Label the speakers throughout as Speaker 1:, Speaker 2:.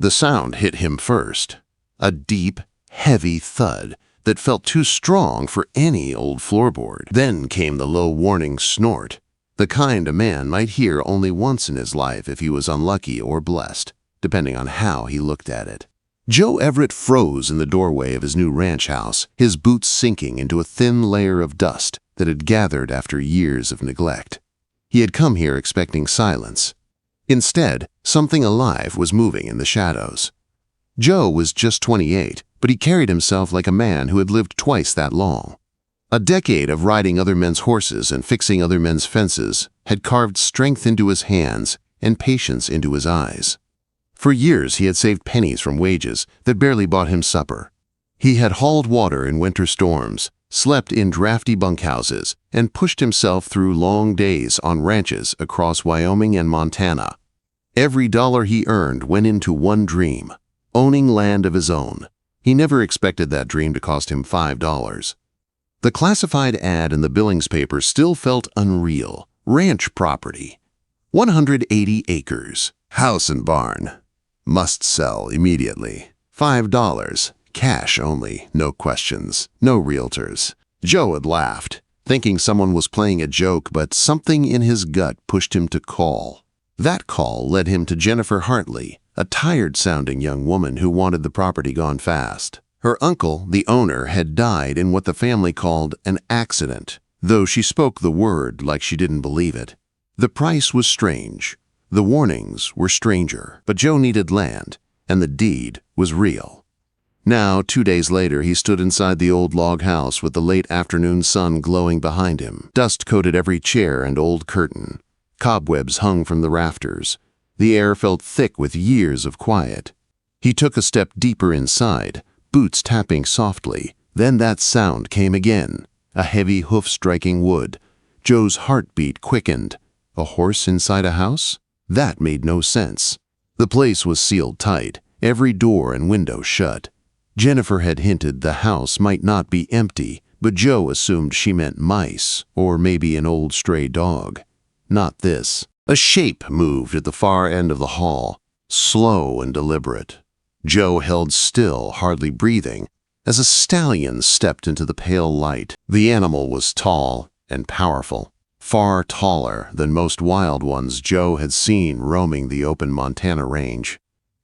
Speaker 1: The sound hit him first, a deep, heavy thud that felt too strong for any old floorboard. Then came the low warning snort, the kind a man might hear only once in his life if he was unlucky or blessed, depending on how he looked at it. Joe Everett froze in the doorway of his new ranch house, his boots sinking into a thin layer of dust that had gathered after years of neglect. He had come here expecting silence. Instead, something alive was moving in the shadows. Joe was just 28, but he carried himself like a man who had lived twice that long. A decade of riding other men's horses and fixing other men's fences had carved strength into his hands and patience into his eyes. For years he had saved pennies from wages that barely bought him supper. He had hauled water in winter storms, slept in drafty bunkhouses, and pushed himself through long days on ranches across Wyoming and Montana. Every dollar he earned went into one dream: owning land of his own. He never expected that dream to cost him $5. The classified ad in the Billings paper still felt unreal. Ranch property. 180 acres. House and barn. Must sell immediately. $5. Cash only. No questions. No realtors. Joe had laughed, thinking someone was playing a joke, but something in his gut pushed him to call. That call led him to Jennifer Hartley, a tired-sounding young woman who wanted the property gone fast. Her uncle, the owner, had died in what the family called an accident, though she spoke the word like she didn't believe it. The price was strange. The warnings were stranger, but Joe needed land, and the deed was real. Now, 2 days later, he stood inside the old log house with the late afternoon sun glowing behind him. Dust coated every chair and old curtain. Cobwebs hung from the rafters. The air felt thick with years of quiet. He took a step deeper inside, boots tapping softly. Then that sound came again, a heavy hoof striking wood. Joe's heartbeat quickened. A horse inside a house? That made no sense. The place was sealed tight, every door and window shut. Jennifer had hinted the house might not be empty, but Joe assumed she meant mice, or maybe an old stray dog. Not this. A shape moved at the far end of the hall, slow and deliberate. Joe held still, hardly breathing, as a stallion stepped into the pale light. The animal was tall and powerful, far taller than most wild ones Joe had seen roaming the open Montana range.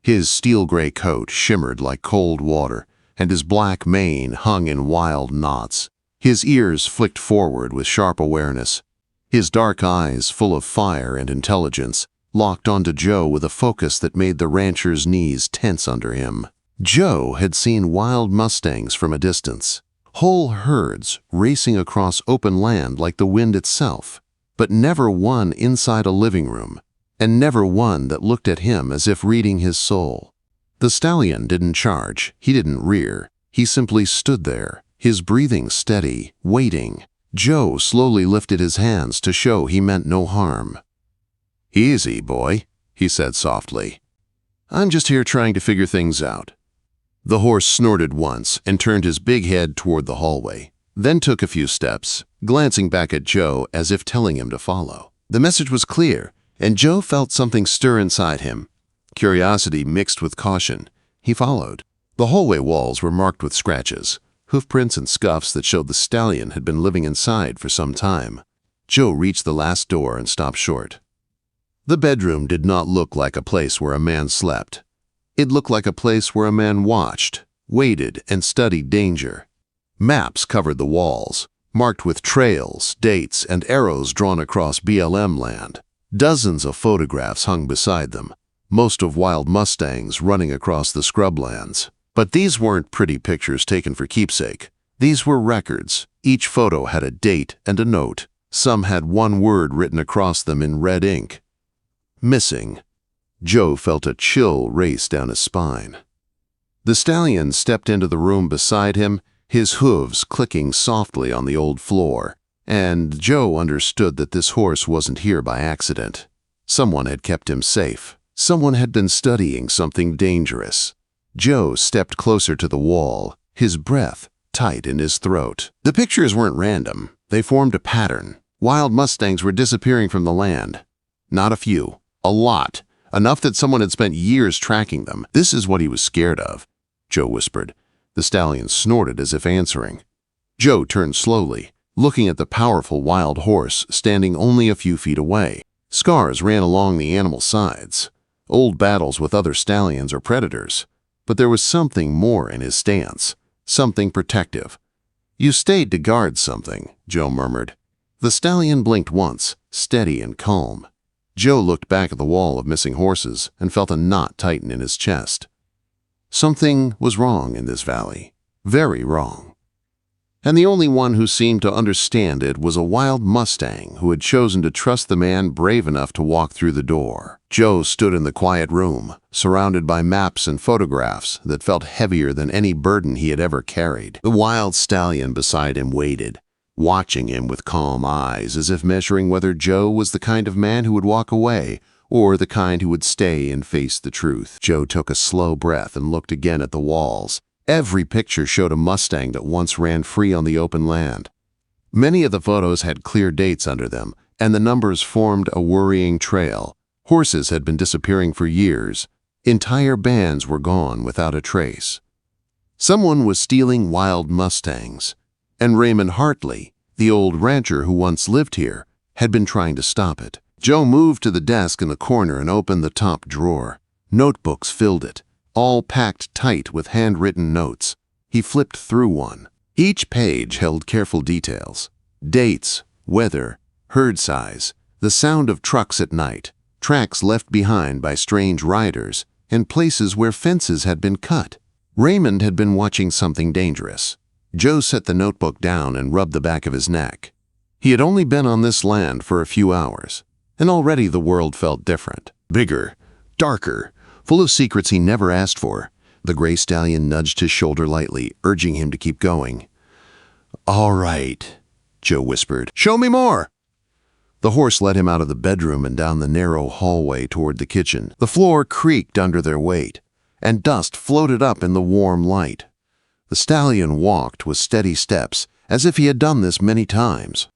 Speaker 1: His steel-gray coat shimmered like cold water, and his black mane hung in wild knots. His ears flicked forward with sharp awareness. His dark eyes, full of fire and intelligence, locked onto Joe with a focus that made the rancher's knees tense under him. Joe had seen wild mustangs from a distance, whole herds racing across open land like the wind itself, but never one inside a living room, and never one that looked at him as if reading his soul. The stallion didn't charge, he didn't rear, he simply stood there, his breathing steady, waiting. Joe slowly lifted his hands to show he meant no harm. "Easy, boy," he said softly. "I'm just here trying to figure things out." The horse snorted once and turned his big head toward the hallway, then took a few steps, glancing back at Joe as if telling him to follow. The message was clear, and Joe felt something stir inside him. Curiosity mixed with caution. He followed. The hallway walls were marked with scratches, hoofprints and scuffs that showed the stallion had been living inside for some time. Joe reached the last door and stopped short. The bedroom did not look like a place where a man slept. It looked like a place where a man watched, waited, and studied danger. Maps covered the walls, marked with trails, dates, and arrows drawn across BLM land. Dozens of photographs hung beside them, most of wild mustangs running across the scrublands. But these weren't pretty pictures taken for keepsake. These were records. Each photo had a date and a note. Some had one word written across them in red ink. Missing. Joe felt a chill race down his spine. The stallion stepped into the room beside him, his hooves clicking softly on the old floor, and Joe understood that this horse wasn't here by accident. Someone had kept him safe. Someone had been studying something dangerous. Joe stepped closer to the wall, his breath tight in his throat. The pictures weren't random. They formed a pattern. Wild mustangs were disappearing from the land. Not a few. A lot. enough that someone had spent years tracking them. This is what he was scared of, Joe whispered. The stallion snorted as if answering. Joe turned slowly, looking at the powerful wild horse standing only a few feet away. Scars ran along the animal's sides, old battles with other stallions or predators. But there was something more in his stance, something protective. "You stayed to guard something," Joe murmured. The stallion blinked once, steady and calm. Joe looked back at the wall of missing horses and felt a knot tighten in his chest. Something was wrong in this valley, very wrong. And the only one who seemed to understand it was a wild Mustang who had chosen to trust the man brave enough to walk through the door. Joe stood in the quiet room, surrounded by maps and photographs that felt heavier than any burden he had ever carried. The wild stallion beside him waited, watching him with calm eyes, as if measuring whether Joe was the kind of man who would walk away or the kind who would stay and face the truth. Joe took a slow breath and looked again at the walls. Every picture showed a Mustang that once ran free on the open land. Many of the photos had clear dates under them, and the numbers formed a worrying trail. Horses had been disappearing for years. Entire bands were gone without a trace. Someone was stealing wild Mustangs, and Raymond Hartley, the old rancher who once lived here, had been trying to stop it. Joe moved to the desk in the corner and opened the top drawer. Notebooks filled it, all packed tight with handwritten notes. He flipped through one. Each page held careful details: dates, weather, herd size, the sound of trucks at night, tracks left behind by strange riders, and places where fences had been cut. Raymond had been watching something dangerous. Joe set the notebook down and rubbed the back of his neck. He had only been on this land for a few hours, and already the world felt different. Bigger, darker, full of secrets he never asked for. The gray stallion nudged his shoulder lightly, urging him to keep going. "All right," Joe whispered. "Show me more." The horse led him out of the bedroom and down the narrow hallway toward the kitchen. The floor creaked under their weight, and dust floated up in the warm light. The stallion walked with steady steps, as if he had done this many times.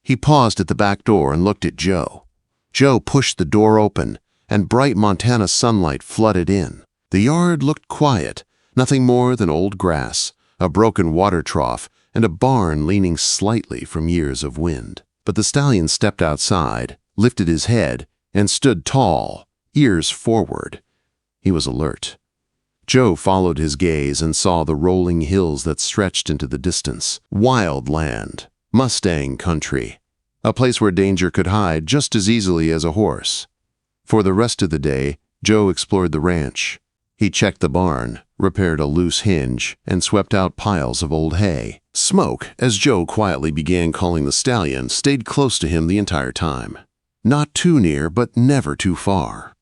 Speaker 1: He paused at the back door and looked at Joe. Joe pushed the door open, and bright Montana sunlight flooded in. The yard looked quiet, nothing more than old grass, a broken water trough, and a barn leaning slightly from years of wind. But the stallion stepped outside, lifted his head, and stood tall, ears forward. He was alert. Joe followed his gaze and saw the rolling hills that stretched into the distance. Wild land, Mustang country, a place where danger could hide just as easily as a horse. For the rest of the day, Joe explored the ranch. He checked the barn, repaired a loose hinge, and swept out piles of old hay. Smoke, as Joe quietly began calling the stallion, stayed close to him the entire time. Not too near, but never too far.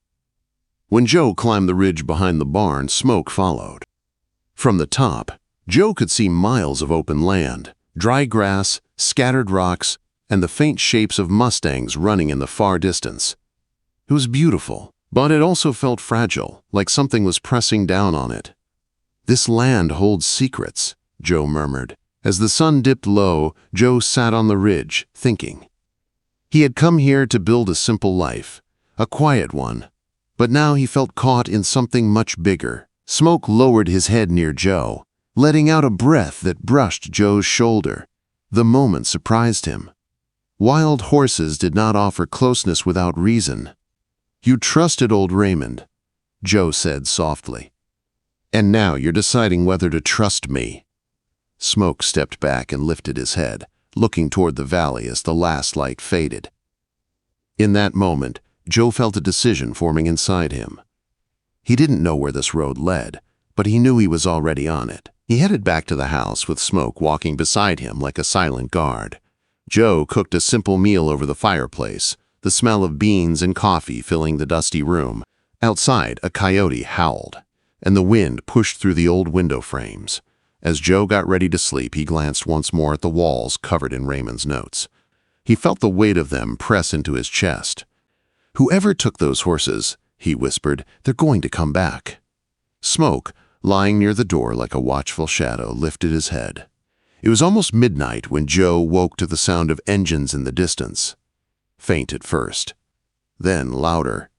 Speaker 1: When Joe climbed the ridge behind the barn, Smoke followed. From the top, Joe could see miles of open land, dry grass, scattered rocks, and the faint shapes of Mustangs running in the far distance. It was beautiful, but it also felt fragile, like something was pressing down on it. "This land holds secrets," Joe murmured. As the sun dipped low, Joe sat on the ridge, thinking. He had come here to build a simple life, a quiet one, but now he felt caught in something much bigger. Smoke lowered his head near Joe, letting out a breath that brushed Joe's shoulder. The moment surprised him. Wild horses did not offer closeness without reason. "You trusted old Raymond," Joe said softly. "And now you're deciding whether to trust me." Smoke stepped back and lifted his head, looking toward the valley as the last light faded. In that moment, Joe felt a decision forming inside him. He didn't know where this road led, but he knew he was already on it. He headed back to the house with Smoke walking beside him like a silent guard. Joe cooked a simple meal over the fireplace, the smell of beans and coffee filling the dusty room. Outside, a coyote howled, and the wind pushed through the old window frames. As Joe got ready to sleep, he glanced once more at the walls covered in Raymond's notes. He felt the weight of them press into his chest. "Whoever took those horses," he whispered, "they're going to come back." Smoke, lying near the door like a watchful shadow, lifted his head. It was almost midnight when Joe woke to the sound of engines in the distance. Faint at first, then louder.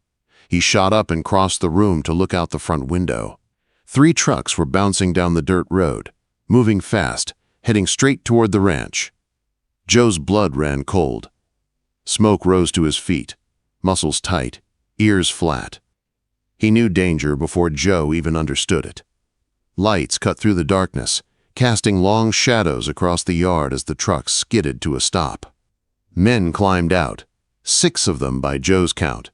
Speaker 1: He shot up and crossed the room to look out the front window. 3 trucks were bouncing down the dirt road, moving fast, heading straight toward the ranch. Joe's blood ran cold. Smoke rose to his feet, muscles tight, ears flat. He knew danger before Joe even understood it. Lights cut through the darkness, casting long shadows across the yard as the trucks skidded to a stop. Men climbed out, 6 of them by Joe's count.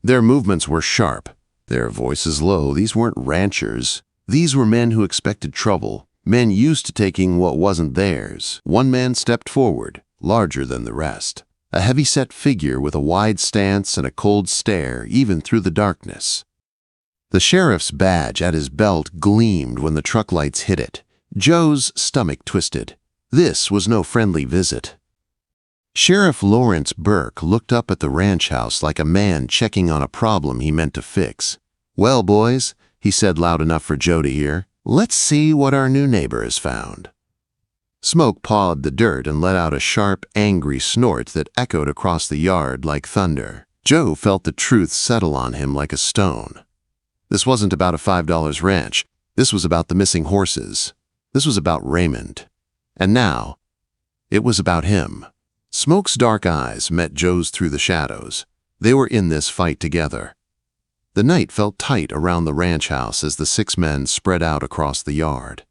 Speaker 1: Their movements were sharp, their voices low. These weren't ranchers. These were men who expected trouble, men used to taking what wasn't theirs. One man stepped forward, larger than the rest. A heavy-set figure with a wide stance and a cold stare, even through the darkness. The sheriff's badge at his belt gleamed when the truck lights hit it. Joe's stomach twisted. This was no friendly visit. Sheriff Lawrence Burke looked up at the ranch house like a man checking on a problem he meant to fix. "Well, boys," he said loud enough for Joe to hear, "let's see what our new neighbor has found." Smoke pawed the dirt and let out a sharp, angry snort that echoed across the yard like thunder. Joe felt the truth settle on him like a stone. This wasn't about a $5 ranch. This was about the missing horses. This was about Raymond. And now, it was about him. Smoke's dark eyes met Joe's through the shadows. They were in this fight together. The night felt tight around the ranch house as the 6 men spread out across the yard.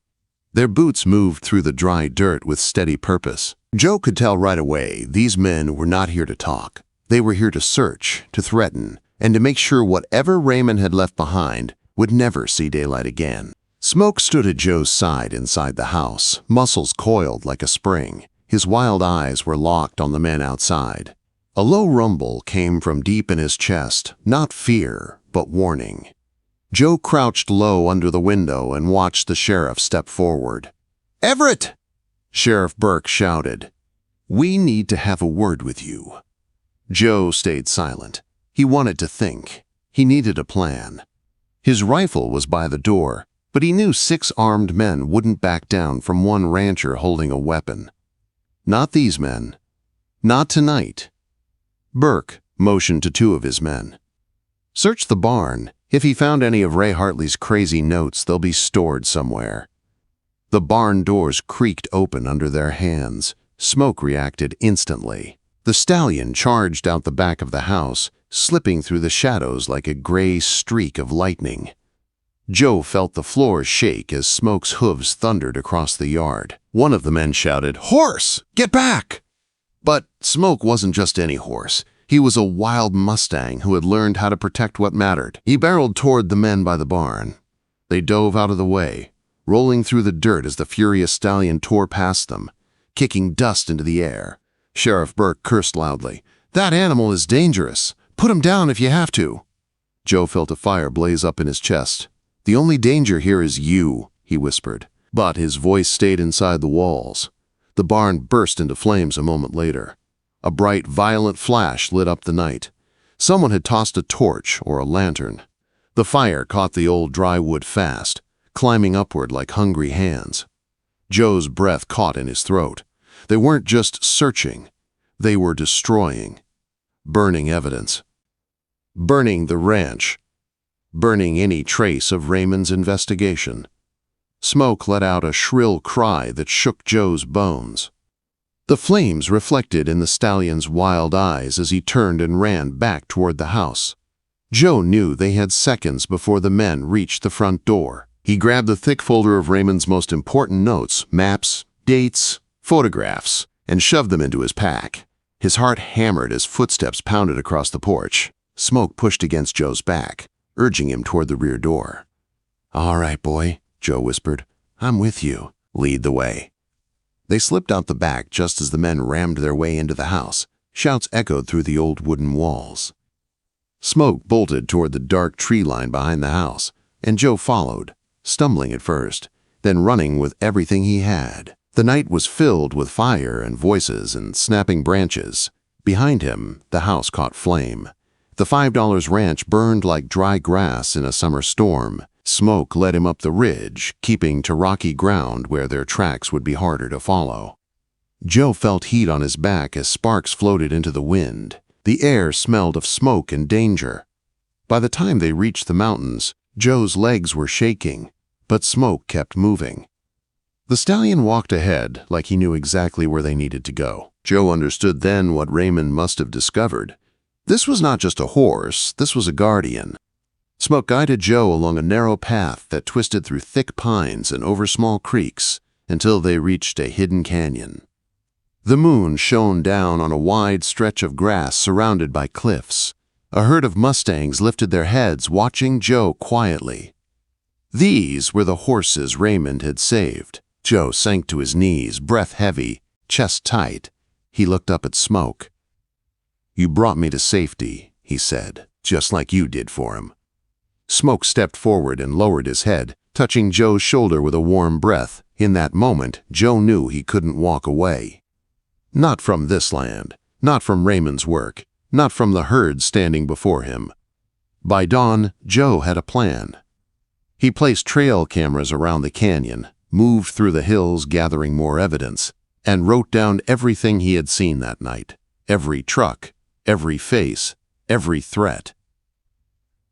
Speaker 1: Their boots moved through the dry dirt with steady purpose. Joe could tell right away these men were not here to talk. They were here to search, to threaten, and to make sure whatever Raymond had left behind would never see daylight again. Smoke stood at Joe's side inside the house, muscles coiled like a spring. His wild eyes were locked on the men outside. A low rumble came from deep in his chest, not fear, but warning. Joe crouched low under the window and watched the sheriff step forward. "Everett!" Sheriff Burke shouted. "We need to have a word with you." Joe stayed silent. He wanted to think. He needed a plan. His rifle was by the door, but he knew 6 armed men wouldn't back down from one rancher holding a weapon. Not these men. Not tonight. Burke motioned to 2 of his men. "Search the barn. If he found any of Ray Hartley's crazy notes, they'll be stored somewhere." The barn doors creaked open under their hands. Smoke reacted instantly. The stallion charged out the back of the house, slipping through the shadows like a gray streak of lightning. Joe felt the floor shake as Smoke's hooves thundered across the yard. One of the men shouted, "Horse! Get back!" But Smoke wasn't just any horse. He was a wild Mustang who had learned how to protect what mattered. He barreled toward the men by the barn. They dove out of the way, rolling through the dirt as the furious stallion tore past them, kicking dust into the air. Sheriff Burke cursed loudly. "That animal is dangerous. Put him down if you have to." Joe felt a fire blaze up in his chest. "The only danger here is you," he whispered. But his voice stayed inside the walls. The barn burst into flames a moment later. A bright, violent flash lit up the night. Someone had tossed a torch or a lantern. The fire caught the old dry wood fast, climbing upward like hungry hands. Joe's breath caught in his throat. They weren't just searching. They were destroying. Burning evidence. Burning the ranch. Burning any trace of Raymond's investigation. Smoke let out a shrill cry that shook Joe's bones. The flames reflected in the stallion's wild eyes as he turned and ran back toward the house. Joe knew they had seconds before the men reached the front door. He grabbed the thick folder of Raymond's most important notes, maps, dates, photographs, and shoved them into his pack. His heart hammered as footsteps pounded across the porch. Smoke pushed against Joe's back, urging him toward the rear door. "All right, boy," Joe whispered. "I'm with you. Lead the way." They slipped out the back just as the men rammed their way into the house. Shouts echoed through the old wooden walls. Smoke bolted toward the dark tree line behind the house, and Joe followed, stumbling at first, then running with everything he had. The night was filled with fire and voices and snapping branches. Behind him, the house caught flame. The $5 ranch burned like dry grass in a summer storm. Smoke led him up the ridge, keeping to rocky ground where their tracks would be harder to follow. Joe felt heat on his back as sparks floated into the wind. The air smelled of smoke and danger. By the time they reached the mountains, Joe's legs were shaking, but Smoke kept moving. The stallion walked ahead like he knew exactly where they needed to go. Joe understood then what Raymond must have discovered. This was not just a horse, this was a guardian. Smoke guided Joe along a narrow path that twisted through thick pines and over small creeks until they reached a hidden canyon. The moon shone down on a wide stretch of grass surrounded by cliffs. A herd of mustangs lifted their heads, watching Joe quietly. These were the horses Raymond had saved. Joe sank to his knees, breath heavy, chest tight. He looked up at Smoke. "You brought me to safety," he said, "just like you did for him." Smoke stepped forward and lowered his head, touching Joe's shoulder with a warm breath. In that moment, Joe knew he couldn't walk away. Not from this land, not from Raymond's work, not from the herd standing before him. By dawn, Joe had a plan. He placed trail cameras around the canyon, moved through the hills gathering more evidence, and wrote down everything he had seen that night. Every truck, every face, every threat.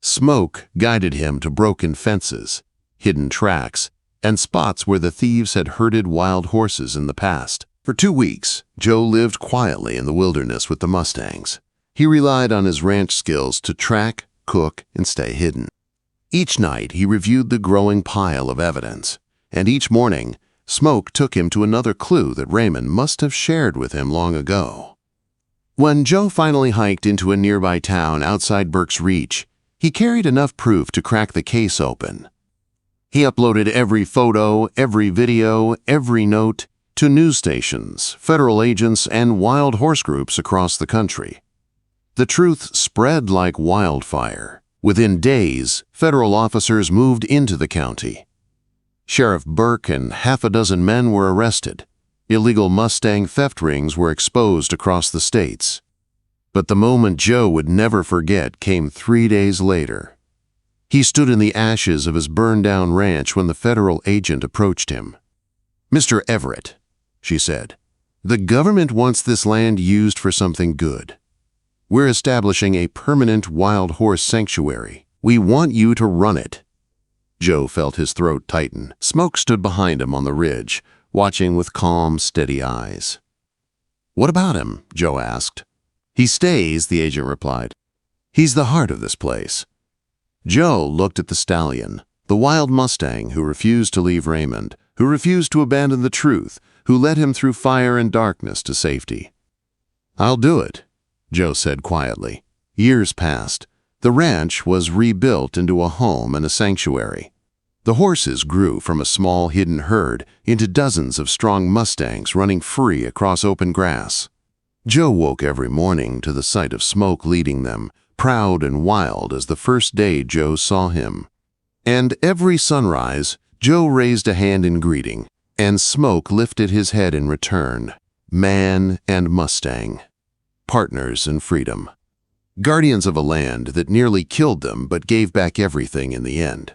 Speaker 1: Smoke guided him to broken fences, hidden tracks, and spots where the thieves had herded wild horses in the past. For 2 weeks, Joe lived quietly in the wilderness with the Mustangs. He relied on his ranch skills to track, cook, and stay hidden. Each night, he reviewed the growing pile of evidence, and each morning, Smoke took him to another clue that Raymond must have shared with him long ago. When Joe finally hiked into a nearby town outside Burke's Reach, he carried enough proof to crack the case open. He uploaded every photo, every video, every note to news stations, federal agents, and wild horse groups across the country. The truth spread like wildfire. Within days, federal officers moved into the county. Sheriff Burke and half a dozen men were arrested. Illegal Mustang theft rings were exposed across the states. But the moment Joe would never forget came 3 days later. He stood in the ashes of his burned-down ranch when the federal agent approached him. "Mr. Everett," she said, "the government wants this land used for something good. We're establishing a permanent wild horse sanctuary. We want you to run it." Joe felt his throat tighten. Smoke stood behind him on the ridge, watching with calm, steady eyes. "What about him?" Joe asked. "He stays," the agent replied. "He's the heart of this place." Joe looked at the stallion, the wild Mustang who refused to leave Raymond, who refused to abandon the truth, who led him through fire and darkness to safety. "I'll do it," Joe said quietly. Years passed. The ranch was rebuilt into a home and a sanctuary. The horses grew from a small hidden herd into dozens of strong Mustangs running free across open grass. Joe woke every morning to the sight of Smoke leading them, proud and wild as the first day Joe saw him. And every sunrise, Joe raised a hand in greeting, and Smoke lifted his head in return. Man and Mustang. Partners in freedom. Guardians of a land that nearly killed them but gave back everything in the end.